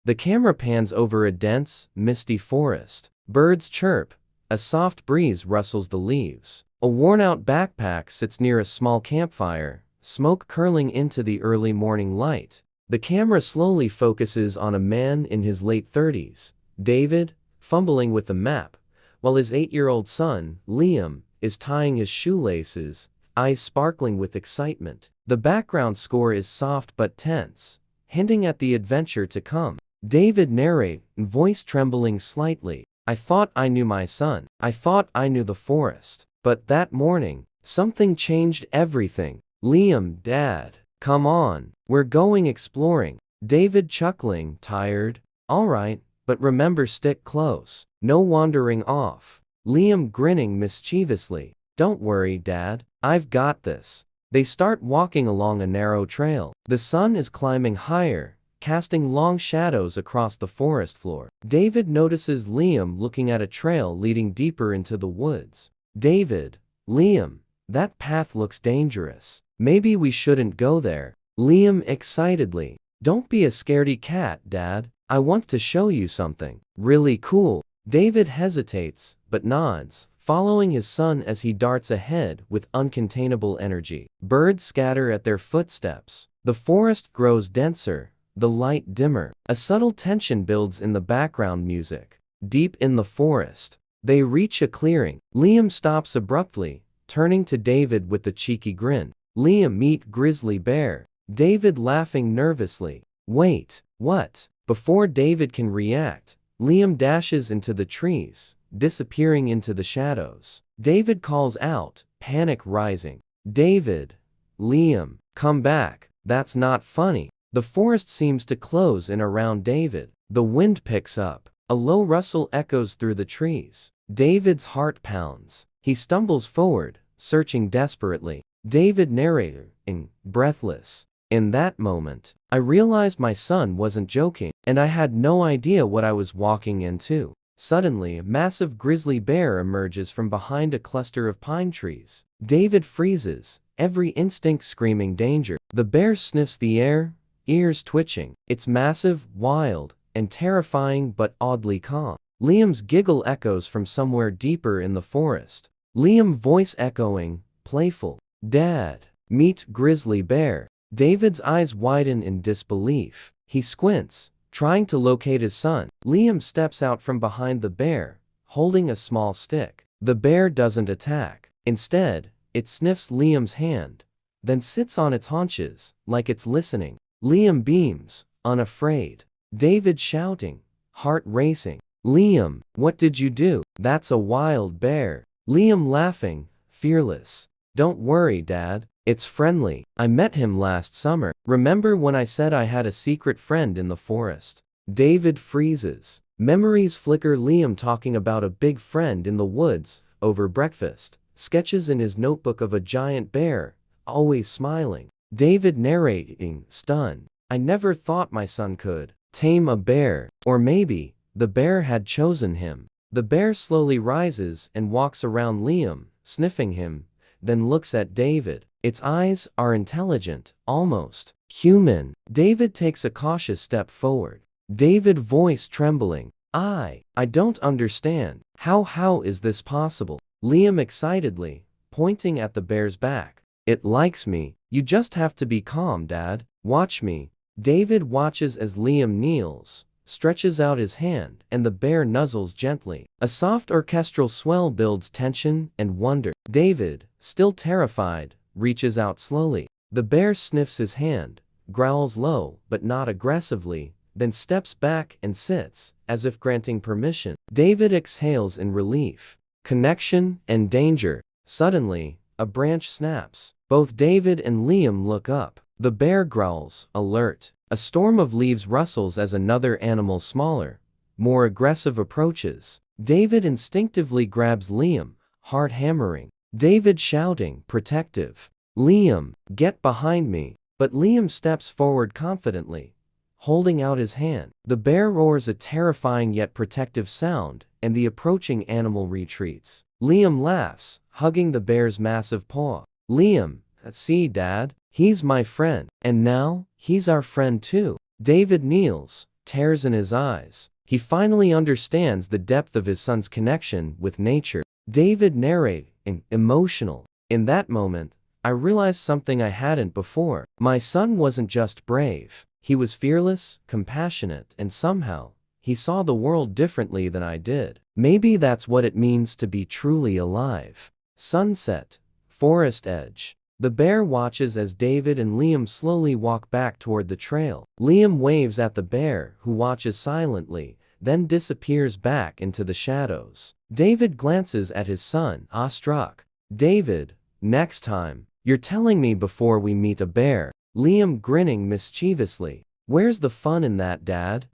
The camera pans over a dense, misty forest. Birds chirp. A soft breeze rustles the leaves. A worn-out backpack sits near a small campfire, smoke curling into the early morning light. The camera slowly focuses on a man in his late 30s, David, fumbling with the map, while his 8-year-old son, Liam, is tying his shoelaces, eyes sparkling with excitement. The background score is soft but tense, hinting at the adventure to come. David narrates, voice trembling slightly. I thought I knew my son. I thought I knew the forest. But that morning, something changed everything. Liam, Dad, come on, we're going exploring. David chuckling, tired. All right, but remember, stick close. No wandering off. Liam grinning mischievously. Don't worry, Dad, I've got this. They start walking along a narrow trail. The sun is climbing higher, casting long shadows across the forest floor. David notices Liam looking at a trail leading deeper into the woods. David, Liam, that path looks dangerous. Maybe we shouldn't go there. Liam excitedly. Don't be a scaredy cat, Dad. I want to show you something really cool. David hesitates, but nods, following his son as he darts ahead with uncontainable energy. Birds scatter at their footsteps. The forest grows denser, the light dimmer. A subtle tension builds in the background music. Deep in the forest, they reach a clearing. Liam stops abruptly, turning to David with a cheeky grin. Liam, meet Grizzly Bear. David laughing nervously. Wait, what? Before David can react, Liam dashes into the trees, disappearing into the shadows. David calls out, panic rising. David, Liam, come back. That's not funny. The forest seems to close in around David. The wind picks up. A low rustle echoes through the trees. David's heart pounds. He stumbles forward, searching desperately. David narrating, breathless. In that moment, I realized my son wasn't joking, and I had no idea what I was walking into. Suddenly, a massive grizzly bear emerges from behind a cluster of pine trees. David freezes, every instinct screaming danger. The bear sniffs the air, ears twitching. It's massive, wild, and terrifying but oddly calm. Liam's giggle echoes from somewhere deeper in the forest. Liam voice echoing, playful. Dad, meet Grizzly Bear. David's eyes widen in disbelief. He squints, trying to locate his son. Liam steps out from behind the bear, holding a small stick. The bear doesn't attack. Instead, it sniffs Liam's hand, then sits on its haunches, like it's listening. Liam beams, unafraid. David shouting, heart racing. Liam, what did you do? That's a wild bear. Liam laughing, fearless. Don't worry, Dad. It's friendly. I met him last summer. Remember when I said I had a secret friend in the forest? David freezes. Memories flicker. Liam talking about a big friend in the woods, over breakfast. Sketches in his notebook of a giant bear, always smiling. David narrating, stunned. I never thought my son could tame a bear. Or maybe, the bear had chosen him. The bear slowly rises and walks around Liam, sniffing him, then looks at David. Its eyes are intelligent, almost human. David takes a cautious step forward. David voice trembling. I don't understand. How is this possible? Liam excitedly, pointing at the bear's back. It likes me. You just have to be calm, Dad. Watch me. David watches as Liam kneels, stretches out his hand, and the bear nuzzles gently. A soft orchestral swell builds tension and wonder. David, still terrified, reaches out slowly. The bear sniffs his hand, growls low but not aggressively, then steps back and sits, as if granting permission. David exhales in relief. Connection and danger. Suddenly, a branch snaps. Both David and Liam look up. The bear growls, alert. A storm of leaves rustles as another animal smaller, more aggressive approaches. David instinctively grabs Liam, heart hammering. David shouting, protective. Liam, get behind me. But Liam steps forward confidently, holding out his hand. The bear roars a terrifying yet protective sound, and the approaching animal retreats. Liam laughs, hugging the bear's massive paw. Liam, see, Dad? He's my friend. And now, he's our friend too. David kneels, tears in his eyes. He finally understands the depth of his son's connection with nature. David narrating, emotional. In that moment, I realized something I hadn't before. My son wasn't just brave. He was fearless, compassionate, and somehow, he saw the world differently than I did. Maybe that's what it means to be truly alive. Sunset. Forest edge. The bear watches as David and Liam slowly walk back toward the trail. Liam waves at the bear, who watches silently, then disappears back into the shadows. David glances at his son, awestruck. David, next time, you're telling me before we meet a bear. Liam grinning mischievously. Where's the fun in that, Dad?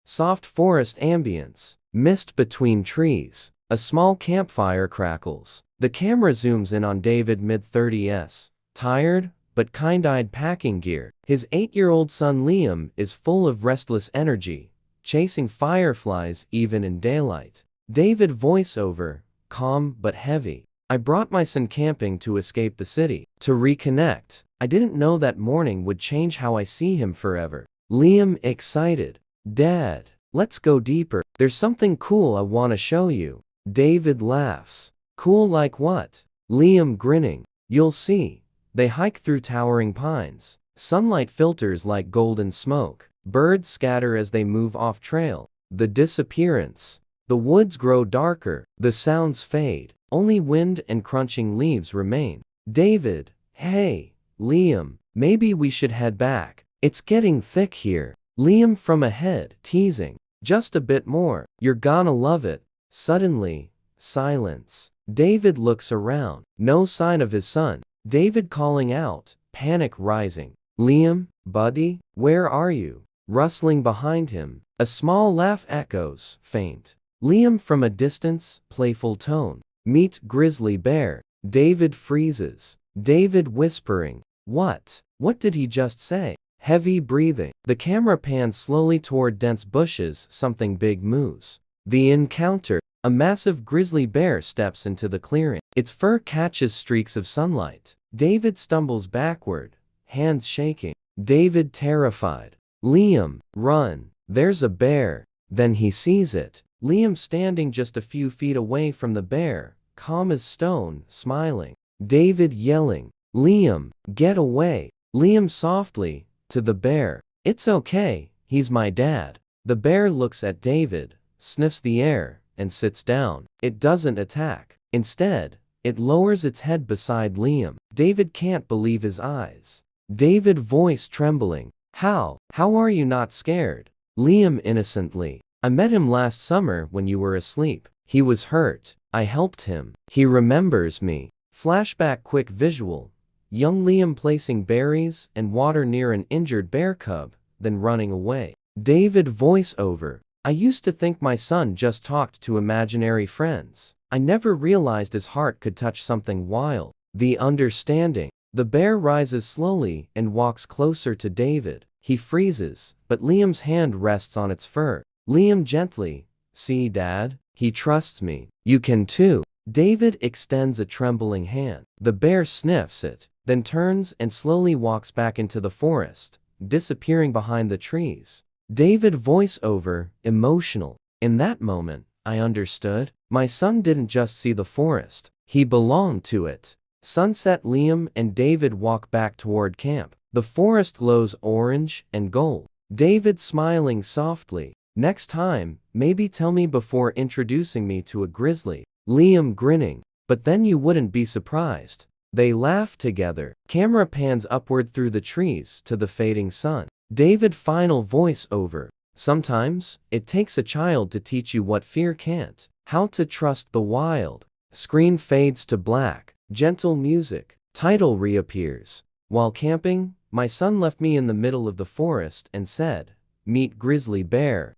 Soft forest ambience. Mist between trees. A small campfire crackles. The camera zooms in on David mid-30s, tired, but kind-eyed packing gear. His 8-year-old son Liam is full of restless energy, chasing fireflies even in daylight. David voiceover, calm but heavy. I brought my son camping to escape the city, to reconnect. I didn't know that morning would change how I see him forever. Liam excited. Dad, let's go deeper. There's something cool I want to show you. David laughs. Cool like what? Liam grinning. You'll see. They hike through towering pines. Sunlight filters like golden smoke. Birds scatter as they move off trail. The disappearance. The woods grow darker. The sounds fade. Only wind and crunching leaves remain. David, hey. Liam, maybe we should head back. It's getting thick here. Liam from ahead, teasing. Just a bit more. You're gonna love it. Suddenly, silence. David looks around. No sign of his son. David calling out, panic rising. Liam, buddy, where are you? Rustling behind him. A small laugh echoes, faint. Liam from a distance, playful tone. Meet Grizzly Bear. David freezes. David whispering. What? What did he just say? Heavy breathing. The camera pans slowly toward dense bushes. Something big moves. The encounter. A massive grizzly bear steps into the clearing. Its fur catches streaks of sunlight. David stumbles backward, hands shaking. David terrified. Liam, run. There's a bear. Then he sees it. Liam standing just a few feet away from the bear, calm as stone, smiling. David yelling. Liam, get away. Liam softly, to the bear. It's okay, he's my dad. The bear looks at David, sniffs the air, and sits down. It doesn't attack. Instead, it lowers its head beside Liam. David can't believe his eyes. David voice trembling. How are you not scared? Liam innocently. I met him last summer when you were asleep. He was hurt. I helped him. He remembers me. Flashback quick visual. Young Liam placing berries and water near an injured bear cub, then running away. David voiceover. I used to think my son just talked to imaginary friends. I never realized his heart could touch something wild. The understanding. The bear rises slowly and walks closer to David. He freezes, but Liam's hand rests on its fur. Liam gently. See, Dad? He trusts me. You can too. David extends a trembling hand. The bear sniffs it, then turns and slowly walks back into the forest, disappearing behind the trees. David voiceover, emotional. In that moment, I understood. My son didn't just see the forest. He belonged to it. Sunset. Liam and David walk back toward camp. The forest glows orange and gold. David smiling softly. Next time, maybe tell me before introducing me to a grizzly. Liam grinning. But then you wouldn't be surprised. They laugh together. Camera pans upward through the trees to the fading sun. David final voice over. Sometimes, it takes a child to teach you what fear can't. How to trust the wild. Screen fades to black. Gentle music. Title reappears. While camping, my son left me in the middle of the forest and said, "Meet Grizzly Bear."